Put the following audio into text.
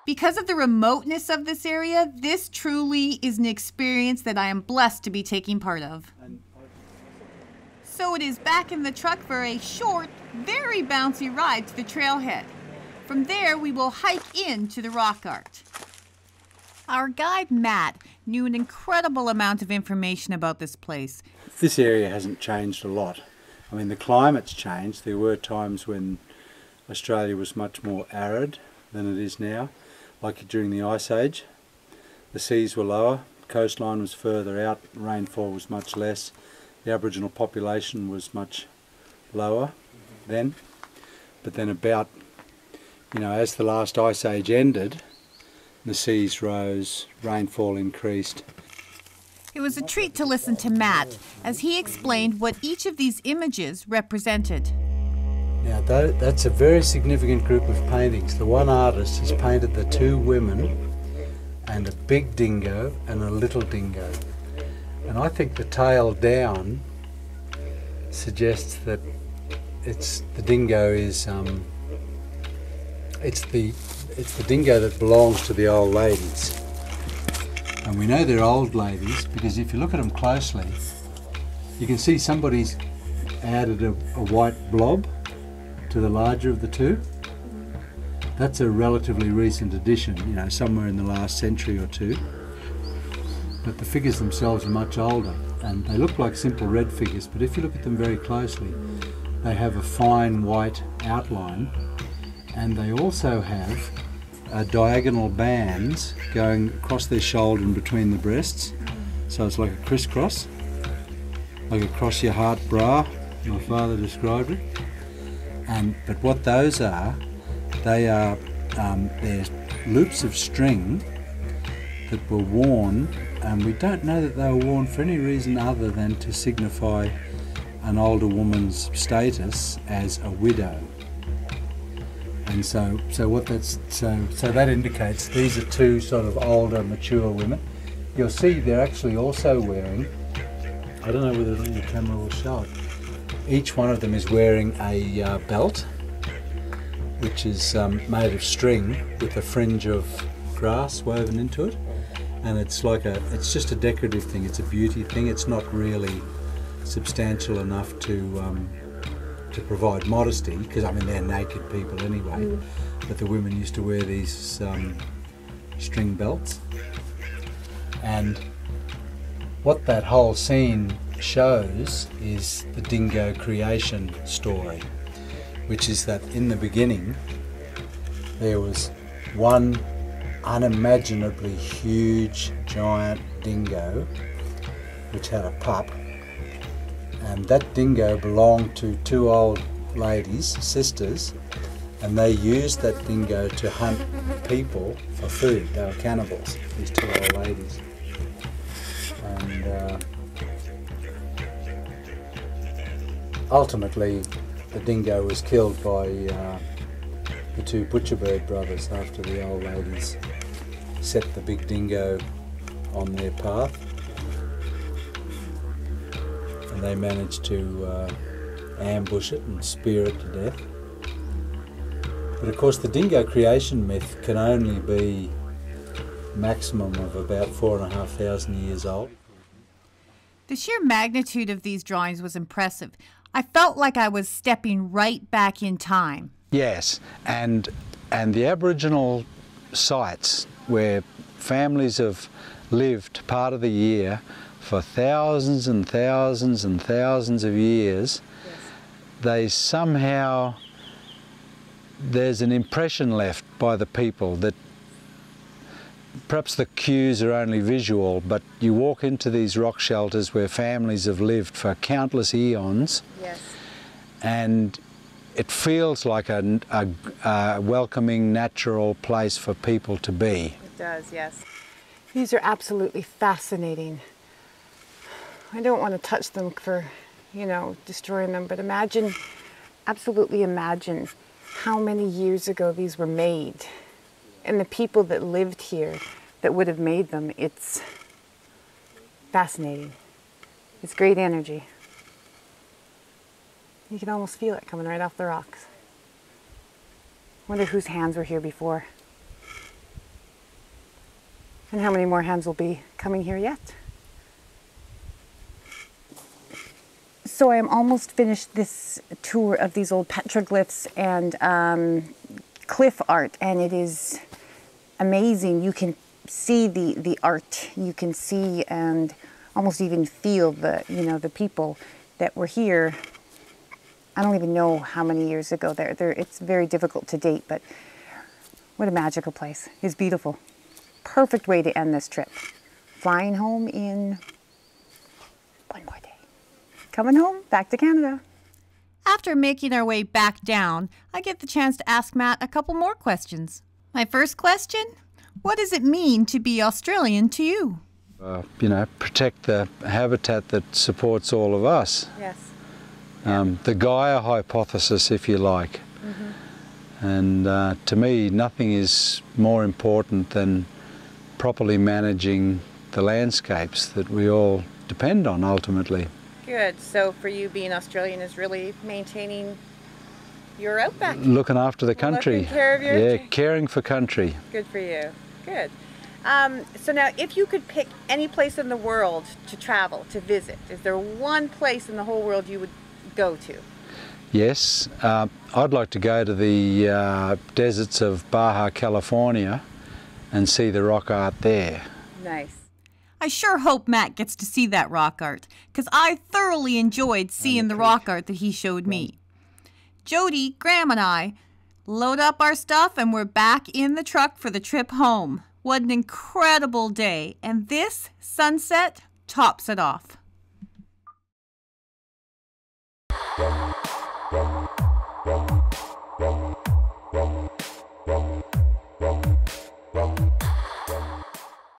Because of the remoteness of this area, this truly is an experience that I am blessed to be taking part of. So it is back in the truck for a short, very bouncy ride to the trailhead. From there, we will hike into the rock art. Our guide, Matt, knew an incredible amount of information about this place. This area hasn't changed a lot. I mean, the climate's changed. There were times when Australia was much more arid than it is now, like during the Ice Age. The seas were lower, the coastline was further out, rainfall was much less. The Aboriginal population was much lower then. But then about, as the last Ice Age ended, the seas rose, rainfall increased. It was a treat to listen to Matt as he explained what each of these images represented. Now that's a very significant group of paintings. The one artist has painted the two women and a big dingo and a little dingo. And I think the tail down suggests that the dingo is it's the dingo that belongs to the old ladies. And we know they're old ladies because if you look at them closely, you can see somebody's added a white blob to the larger of the two. That's a relatively recent addition, somewhere in the last century or two. But the figures themselves are much older, and they look like simple red figures, but if you look at them very closely, they have a fine white outline, and they also have diagonal bands going across their shoulder and between the breasts. So it's like a crisscross, like a cross your heart bra, my father described it. But what those are, they're loops of string that were worn, and we don't know that they were worn for any reason other than to signify an older woman's status as a widow. And so that indicates these are two sort of older, mature women. You'll see they're actually also wearing, I don't know whether the camera will show it, each one of them is wearing a belt, which is made of string with a fringe of grass woven into it. And it's just a decorative thing, it's a beauty thing, it's not really substantial enough to provide modesty, because they're naked people anyway, but the women used to wear these string belts. And what that whole scene shows is the dingo creation story, which is that in the beginning there was one unimaginably huge giant dingo which had a pup, and that dingo belonged to two old ladies, sisters, and they used that dingo to hunt people for food. They were cannibals, these two old ladies. And ultimately the dingo was killed by the two Butcherbird brothers after the old ladies set the big dingo on their path, and they managed to ambush it and spear it to death. But of course the dingo creation myth can only be maximum of about 4,500 years old. The sheer magnitude of these drawings was impressive. I felt like I was stepping right back in time. Yes, and the Aboriginal sites where families have lived part of the year for thousands and thousands and thousands of years, yes, they somehow, there's an impression left by the people that perhaps the cues are only visual, but you walk into these rock shelters where families have lived for countless eons, yes, and it feels like a welcoming, natural place for people to be. It does, yes. These are absolutely fascinating. I don't want to touch them for, destroying them, but imagine, absolutely imagine how many years ago these were made. And the people that lived here that would have made them. It's fascinating. It's great energy. You can almost feel it coming right off the rocks. Wonder whose hands were here before. And how many more hands will be coming here yet. So I am almost finished this tour of these old petroglyphs and cliff art, and it is amazing. You can see the art. You can see and almost even feel the, you know, the people that were here. I don't even know how many years ago. It's very difficult to date, but what a magical place. It's beautiful. Perfect way to end this trip. Flying home in one more day. Coming home, back to Canada. After making our way back down, I get the chance to ask Matt a couple more questions. My first question, what does it mean to be Australian to you? You know, protect the habitat that supports all of us. Yes. The Gaia hypothesis, if you like. Mm-hmm. And to me, nothing is more important than properly managing the landscapes that we all depend on ultimately. Good. So for you, being Australian is really maintaining your outback. Looking after the country. Looking care of your... Yeah, caring for country. Good for you. Good. So now, if you could pick any place in the world to travel, to visit, is there one place in the whole world you would go to? Yes. I'd like to go to the deserts of Baja California and see the rock art there. Nice. I sure hope Matt gets to see that rock art, because I thoroughly enjoyed seeing the rock art that he showed me. Jody, Graham, and I load up our stuff and we're back in the truck for the trip home. What an incredible day, and this sunset tops it off. Wow.